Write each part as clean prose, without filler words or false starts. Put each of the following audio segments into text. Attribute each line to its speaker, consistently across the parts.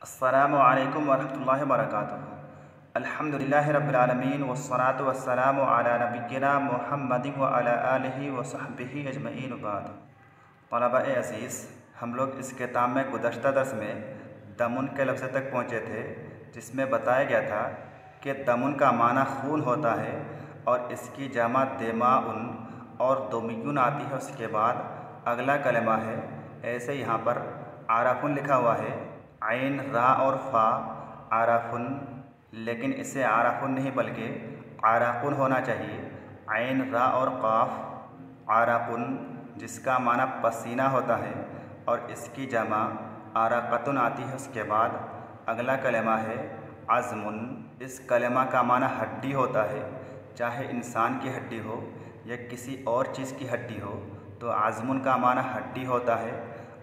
Speaker 1: अस्सलामु अलैकुम वरहमतुल्लाहि वबरकातुहू। अल्हम्दुलिल्लाहि रब्बिल आलमीन वस्सलातु वस्सलामु अला नबिय्यिना मुहम्मदिन व अला आलिहि व सहबिहि अजमईन बाद। तलबा-ए अज़ीज़, हम लोग इस किताब में गुज़श्ता दर्स में दमुन के लफ्ज़ तक पहुँचे थे, जिसमें बताया गया था कि दमुन का माना खून होता है और इसकी जमा दिमाउन और दुमियुन आती है। उसके बाद अगला कलमा है, ऐसे यहाँ पर आराफुन लिखा हुआ है, आइन रा और फ़ा आराफुन, लेकिन इसे आराफुन नहीं बल्कि आराकुन होना चाहिए। आइन रा और क़ाफ आराकुन, जिसका माना पसीना होता है और इसकी जमा आराकतुन आती है। उसके बाद अगला कलमा है अज़मुन। इस कलमा का माना हड्डी होता है, चाहे इंसान की हड्डी हो या किसी और चीज़ की हड्डी हो, तो अज़मुन का माना हड्डी होता है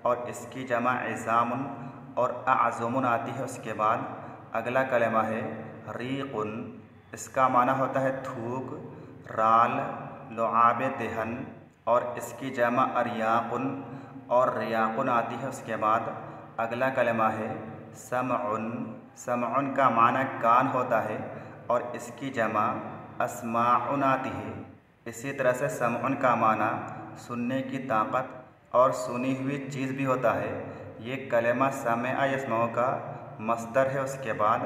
Speaker 1: और इसकी जमा इज़ामुन और अज़मुन आती है। उसके बाद अगला कलमा है रीक़ुन। इसका माना होता है थूक, राल, लुआब दहन और इसकी जमा अरियाकुन और रियाकुन आती है। उसके बाद अगला कलमा है समउन। समउन का माना कान होता है और इसकी जमा अस्माउन आती है। इसी तरह से समउन का माना सुनने की ताकत और सुनी हुई चीज़ भी होता है। ये कलमा समेअ यस्मउ का मस्दर है। उसके बाद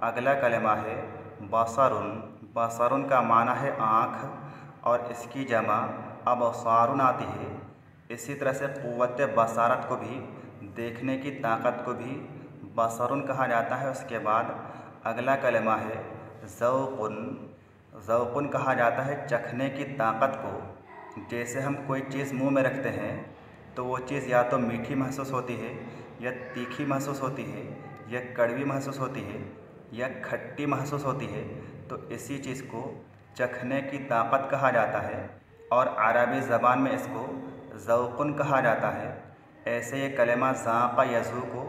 Speaker 1: अगला कलमा है बसरुन। बसरुन का माना है आँख और इसकी जमा अबसारुन आती है। इसी तरह से क़ुव्वत बसारत को भी, देखने की ताकत को भी बसरुन कहा जाता है। उसके बाद अगला कलमा है ज़ौक़ुन। ज़ौक़ुन कहा जाता है चखने की ताकत को। जैसे हम कोई चीज़ मुँह में रखते हैं तो वो चीज़ या तो मीठी महसूस होती है या तीखी महसूस होती है या कड़वी महसूस होती है या खट्टी महसूस होती है, तो इसी चीज़ को चखने की ताकत कहा जाता है और अरबी ज़बान में इसको ज़ौक़ुन कहा जाता है। ऐसे ये कलमा ज़ाक़ा यज़ूक़ु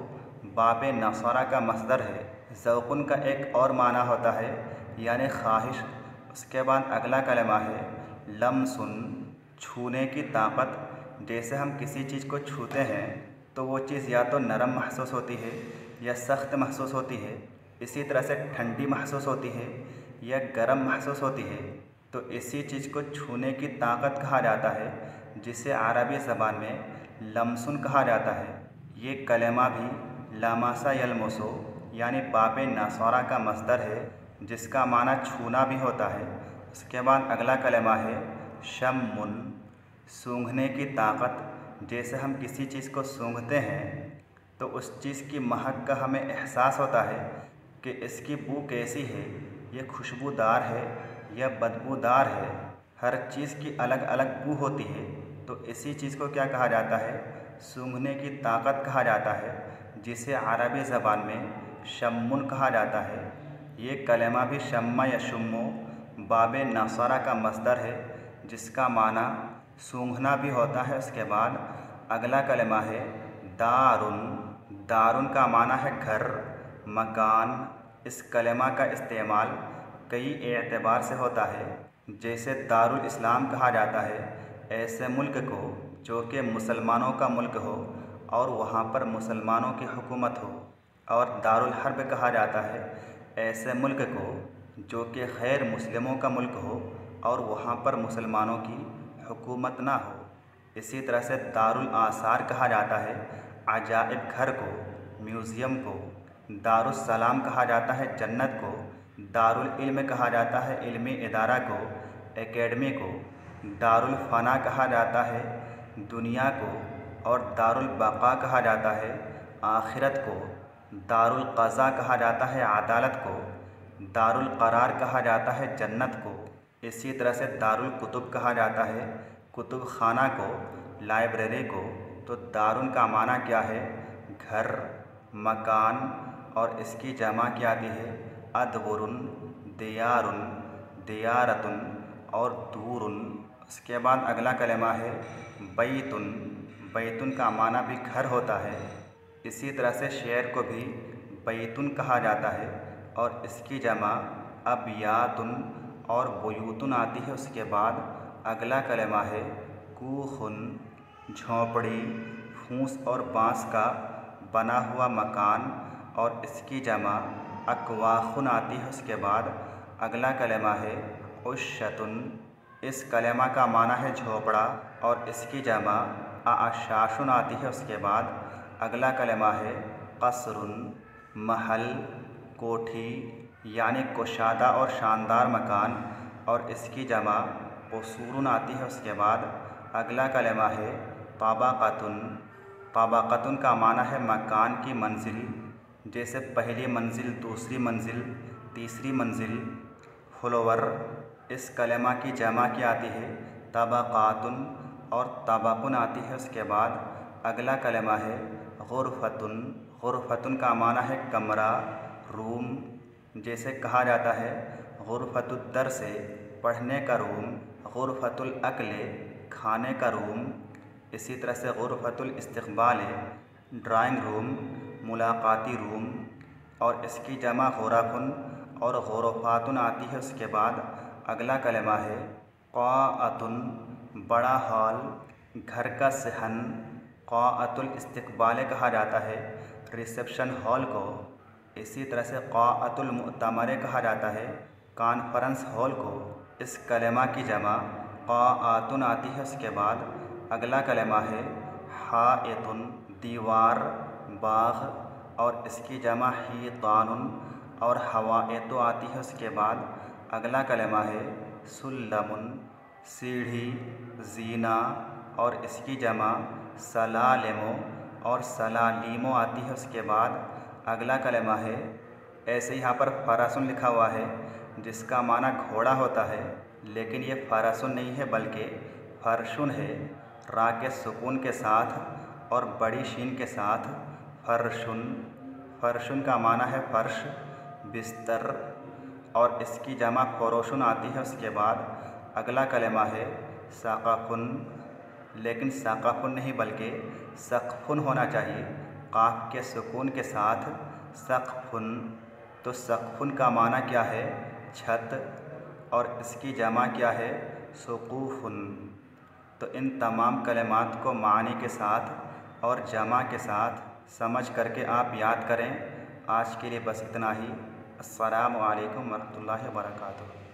Speaker 1: बाबे नसरा का मस्दर है। ज़ौक़ुन का एक और माना होता है यानी ख्वाहिश। उसके बाद अगला कलमा है लम्सुन। छूने की ताकत। जैसे हम किसी चीज़ को छूते हैं तो वो चीज़ या तो नरम महसूस होती है या सख्त महसूस होती है। इसी तरह से ठंडी महसूस होती है या गर्म महसूस होती है। तो इसी चीज़ को छूने की ताकत कहा जाता है, जिसे अरबी ज़बान में लम्सुन कहा जाता है। ये कलमा भी लमसा यलमसु यानी बाबे नसरा का मस्दर है, जिसका माना छूना भी होता है। उसके बाद अगला कलमा है शम्मुन। सूंघने की ताकत। जैसे हम किसी चीज़ को सूंघते हैं तो उस चीज़ की महक का हमें एहसास होता है कि इसकी बू कैसी है, ये खुशबूदार है या बदबूदार है। हर चीज़ की अलग अलग बू होती है, तो इसी चीज़ को क्या कहा जाता है, सूंघने की ताकत कहा जाता है, जिसे अरबी ज़बान में शम्मुन कहा जाता है। ये कलमा भी शम्मा या शुम्मो बाबे नसरा का मस्दर है, जिसका माना सूंघना भी होता है। उसके बाद अगला कलमा है दारुन। दारुन का माना है घर, मकान। इस कलमा का इस्तेमाल कई एतबार से होता है। जैसे दारुल इस्लाम कहा जाता है ऐसे मुल्क को जो कि मुसलमानों का मुल्क हो और वहाँ पर मुसलमानों की हुकूमत हो, और दारुल हर्ब कहा जाता है ऐसे मुल्क को जो कि गैर मुस्लिमों का मुल्क हो और वहाँ पर मुसलमानों की हुकूमत ना हो। इसी तरह से दारुल आसार कहा जाता है अजाइब घर को, म्यूज़ियम को। दारुस सलाम कहा जाता है जन्नत को। दारुल इल्म कहा जाता है इल्मी इदारा को, एकेडमी को। दारुल फ़ना कहा जाता है दुनिया को और दारुल बक़ा कहा जाता है आखिरत को। दारुल क़ज़ा कहा जाता है अदालत को। दारुल क़रार कहा जाता है जन्नत को। इसी तरह से दारुल कुतुब कहा जाता है कुतुब खाना को, लाइब्रेरी को। तो दारुन का माना क्या है, घर, मकान, और इसकी जमा क्या आती है अदवरुन, दियारुन, दियारतुन और दूरुन। उसके बाद अगला कलमा है बैतुन। बैतुन का माना भी घर होता है। इसी तरह से शेर को भी बैतुन कहा जाता है और इसकी जमा अबयातुन और बुयूतुन आती है। उसके बाद अगला कलमा है कूखुन। झोंपड़ी, फूस और बाँस का बना हुआ मकान और इसकी जमा अक्वाखुन आती है। उसके बाद अगला कलेमा है उश्शतुन। इस कलेमा का माना है झोपड़ा और इसकी जमा आशाशुन आती है। उसके बाद अगला कलेमा है कसरुन, महल, कोठी यानी कुशादा और शानदार मकान और इसकी जमा कसूरुन आती है। उसके बाद अगला कलेमा है ताबाक़तुन। ताबाक़तुन का माना है मकान की मंजिल, जैसे पहली मंजिल, दूसरी मंजिल, तीसरी मंजिल। फ्लोवर। इस कलेमा की जमा क्या आती है तबाक़ातुन और तबाक़ुन आती है। उसके बाद अगला कलेमा है गुरफ़तुन। गुरफ़तुन का माना है कमरा, रूम, जैसे कहा जाता है गुरफ़तुद दर्से पढ़ने का रूम, गुरफ़तुल अक्ले खाने का रूम। इसी तरह से गुरफ़तुल इस्तिक़बाल ड्राइंग रूम, मुलाक़ाती रूम और इसकी जमा गुरफ़ुन और गुरफ़ातुन आती है। उसके बाद अगला कलेमा है क़ाअतुन, बड़ा हॉल, घर का सहन। क़ाअतुल इस्तिक़बाल कहा जाता है रिसेप्शन हॉल को। इसी तरह से क़ाअतुल मुअतमर कहा जाता है कॉन्फ्रेंस हॉल को। इस कलेमा की जमा क़ाअतुन आती है। उसके बाद अगला कलेमा है हाइतुन, दीवार, बाग़ और इसकी जमा हितानुन और हवाइतु आती है। उसके बाद अगला कलेमा है सुल्लमुन, सीढ़ी, ज़ीना और इसकी जमा सलालिमो और सलालीमो आती है। उसके बाद अगला कलेमा है, ऐसे यहाँ पर फ़रसुन लिखा हुआ है जिसका माना घोड़ा होता है, लेकिन ये फ़रसुन नहीं है बल्कि फ़रशुन है। रा के सुकून के साथ और बड़ी शीन के साथ फ़रशुन। फ़रशुन का माना है फ़र्श, बिस्तर और इसकी जमा फ़रोशुन आती है। उसके बाद अगला कलेमा है सक़फ़ुन, लेकिन सक़फ़ुन नहीं बल्कि सक़फ़ुन होना चाहिए क़ाफ़ के सुकून के साथ सक़फ़ुन। तो सक़फ़ुन का माना क्या है छत और इसकी जमा क्या है सुक़ूफ़ुन। तो इन तमाम कलेमात को मानी के साथ और जमा के साथ समझ करके आप याद करें। आज के लिए बस इतना ही। अस्सलामु अलैकुम वरहमतुल्लाहि वबरकातुहू।